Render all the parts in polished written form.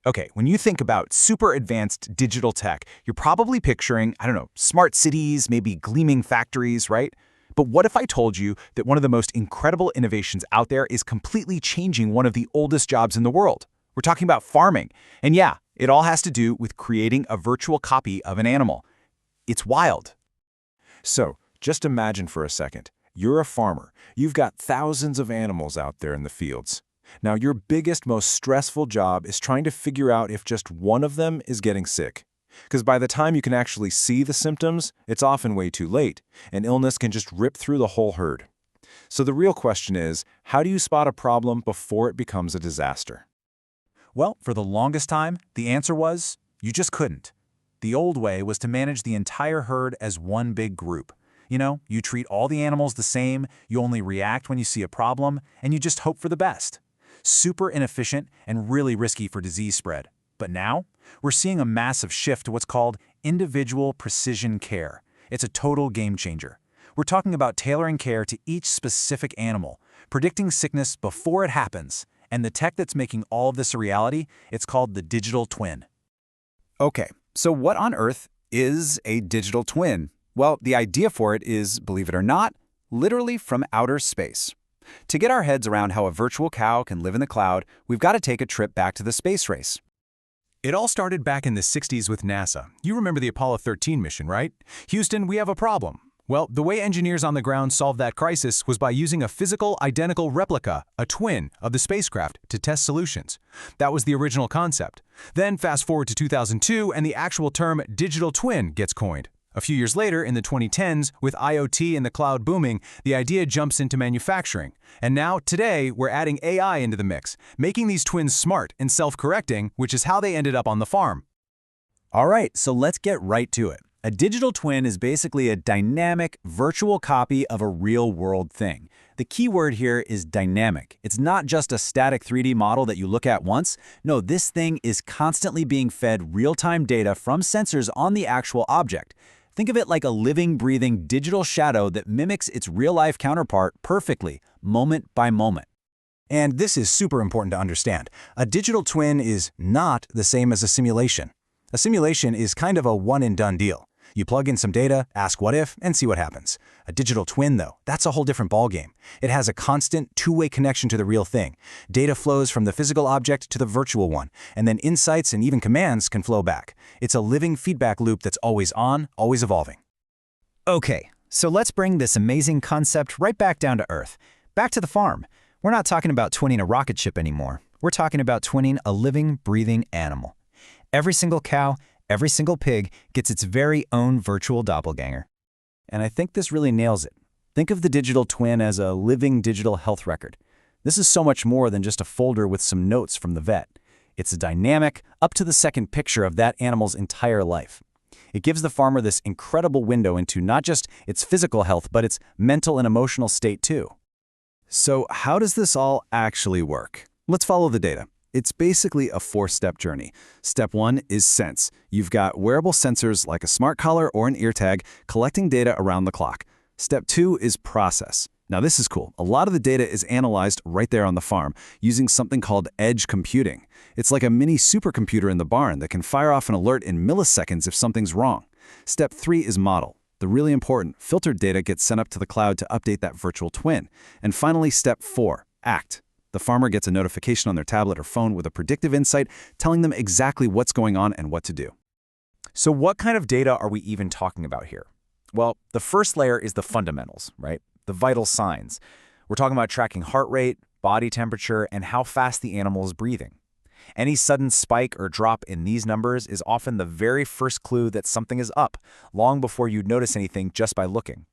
Okay, when you think about super advanced digital tech, you're probably picturing, I don't know, smart cities, maybe gleaming factories, right? But what if I told you that one of the most incredible innovations out there is completely changing one of the oldest jobs in the world? We're talking about farming. And yeah, it all has to do with creating a virtual copy of an animal. It's wild. So, just imagine for a second. You're a farmer. You've got thousands of animals out there in the fields. Now, your biggest, most stressful job is trying to figure out if just one of them is getting sick. Because by the time you can actually see the symptoms, it's often way too late, and illness can just rip through the whole herd. So the real question is, how do you spot a problem before it becomes a disaster? Well, for the longest time, the answer was, you just couldn't. The old way was to manage the entire herd as one big group. You know, you treat all the animals the same, you only react when you see a problem, and you just hope for the best. Super inefficient and really risky for disease spread. But now, we're seeing a massive shift to what's called individual precision care. It's a total game changer. We're talking about tailoring care to each specific animal, predicting sickness before it happens. And the tech that's making all of this a reality, it's called the digital twin. Okay, so what on earth is a digital twin? Well, the idea for it is, believe it or not, literally from outer space. To get our heads around how a virtual cow can live in the cloud, we've got to take a trip back to the space race. It all started back in the 60s with NASA. You remember the Apollo 13 mission, right? Houston, we have a problem. Well, the way engineers on the ground solved that crisis was by using a physical, identical replica, a twin, of the spacecraft to test solutions. That was the original concept. Then fast forward to 2002 and the actual term digital twin gets coined. A few years later, in the 2010s, with IoT and the cloud booming, the idea jumps into manufacturing. And now, today, we're adding AI into the mix, making these twins smart and self-correcting, which is how they ended up on the farm. All right, so let's get right to it. A digital twin is basically a dynamic, virtual copy of a real-world thing. The key word here is dynamic. It's not just a static 3D model that you look at once. No, this thing is constantly being fed real-time data from sensors on the actual object. Think of it like a living, breathing digital shadow that mimics its real-life counterpart perfectly, moment by moment. And this is super important to understand. A digital twin is not the same as a simulation. A simulation is kind of a one-and-done deal. You plug in some data, ask what if, and see what happens. A digital twin, though, that's a whole different ballgame. It has a constant two-way connection to the real thing. Data flows from the physical object to the virtual one, and then insights and even commands can flow back. It's a living feedback loop that's always on, always evolving. Okay, so let's bring this amazing concept right back down to Earth. Back to the farm. We're not talking about twinning a rocket ship anymore. We're talking about twinning a living, breathing animal. Every single cow, every single pig gets its very own virtual doppelganger. And I think this really nails it. Think of the digital twin as a living digital health record. This is so much more than just a folder with some notes from the vet. It's a dynamic, up-to-the-second picture of that animal's entire life. It gives the farmer this incredible window into not just its physical health, but its mental and emotional state too. So how does this all actually work? Let's follow the data. It's basically a four-step journey. Step one is sense. You've got wearable sensors like a smart collar or an ear tag collecting data around the clock. Step two is process. Now this is cool. A lot of the data is analyzed right there on the farm using something called edge computing. It's like a mini supercomputer in the barn that can fire off an alert in milliseconds if something's wrong. Step three is model. The really important filtered data gets sent up to the cloud to update that virtual twin. And finally, step four, act. The farmer gets a notification on their tablet or phone with a predictive insight telling them exactly what's going on and what to do. So what kind of data are we even talking about here? Well, the first layer is the fundamentals, right? The vital signs. We're talking about tracking heart rate, body temperature, and how fast the animal is breathing. Any sudden spike or drop in these numbers is often the very first clue that something is up, long before you'd notice anything just by looking.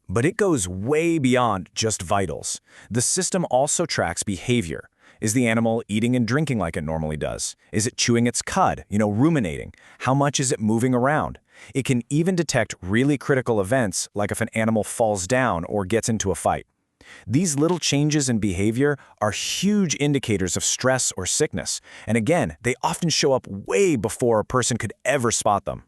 But it goes way beyond just vitals. The system also tracks behavior. Is the animal eating and drinking like it normally does? Is it chewing its cud, ruminating? How much is it moving around? It can even detect really critical events, like if an animal falls down or gets into a fight. These little changes in behavior are huge indicators of stress or sickness. And again, they often show up way before a person could ever spot them.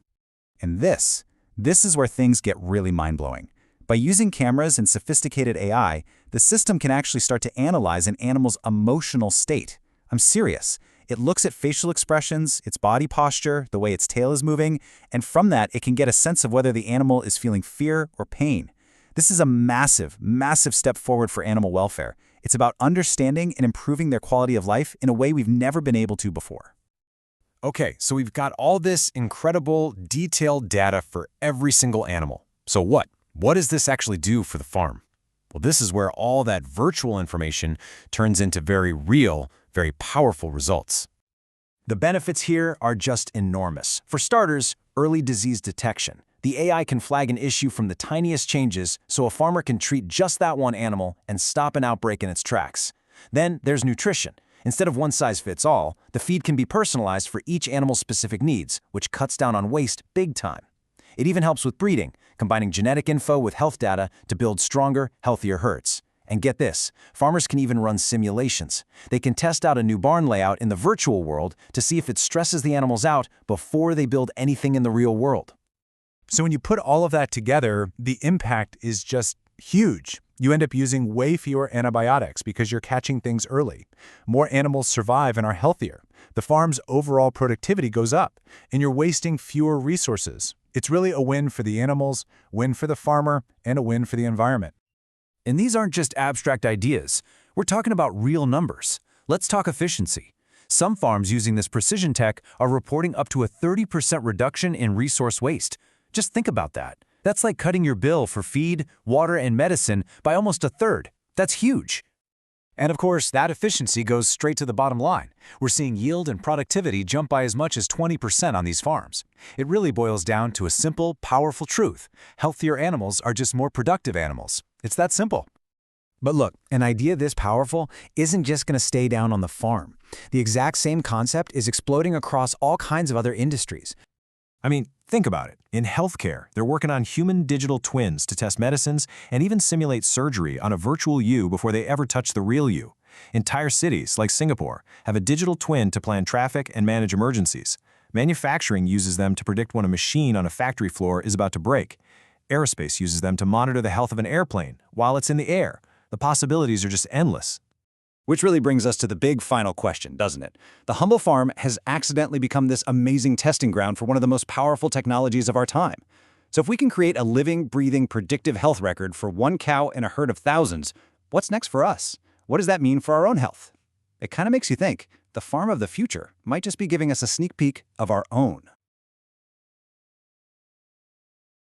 And this is where things get really mind-blowing. By using cameras and sophisticated AI, the system can actually start to analyze an animal's emotional state. I'm serious. It looks at facial expressions, its body posture, the way its tail is moving, and from that, it can get a sense of whether the animal is feeling fear or pain. This is a massive, massive step forward for animal welfare. It's about understanding and improving their quality of life in a way we've never been able to before. Okay, so we've got all this incredible, detailed data for every single animal. So what? What does this actually do for the farm? Well, this is where all that virtual information turns into very real, very powerful results. The benefits here are just enormous. For starters, early disease detection. The AI can flag an issue from the tiniest changes so a farmer can treat just that one animal and stop an outbreak in its tracks. Then there's nutrition. Instead of one-size-fits-all, the feed can be personalized for each animal's specific needs, which cuts down on waste big time. It even helps with breeding, combining genetic info with health data to build stronger, healthier herds. And get this, farmers can even run simulations. They can test out a new barn layout in the virtual world to see if it stresses the animals out before they build anything in the real world. So when you put all of that together, the impact is just huge. You end up using way fewer antibiotics because you're catching things early. More animals survive and are healthier. The farm's overall productivity goes up, and you're wasting fewer resources. It's really a win for the animals, win for the farmer, and a win for the environment. And these aren't just abstract ideas. We're talking about real numbers. Let's talk efficiency. Some farms using this precision tech are reporting up to a 30% reduction in resource waste. Just think about that. That's like cutting your bill for feed, water, and medicine by almost a third. That's huge. And of course, that efficiency goes straight to the bottom line. We're seeing yield and productivity jump by as much as 20% on these farms. It really boils down to a simple, powerful truth. Healthier animals are just more productive animals. It's that simple. But look, an idea this powerful isn't just going to stay down on the farm. The exact same concept is exploding across all kinds of other industries. I mean, think about it. In healthcare, they're working on human digital twins to test medicines and even simulate surgery on a virtual you before they ever touch the real you. Entire cities, like Singapore, have a digital twin to plan traffic and manage emergencies. Manufacturing uses them to predict when a machine on a factory floor is about to break. Aerospace uses them to monitor the health of an airplane while it's in the air. The possibilities are just endless. Which really brings us to the big final question, doesn't it? The humble farm has accidentally become this amazing testing ground for one of the most powerful technologies of our time. So if we can create a living, breathing, predictive health record for one cow in a herd of thousands, what's next for us? What does that mean for our own health? It kind of makes you think the farm of the future might just be giving us a sneak peek of our own.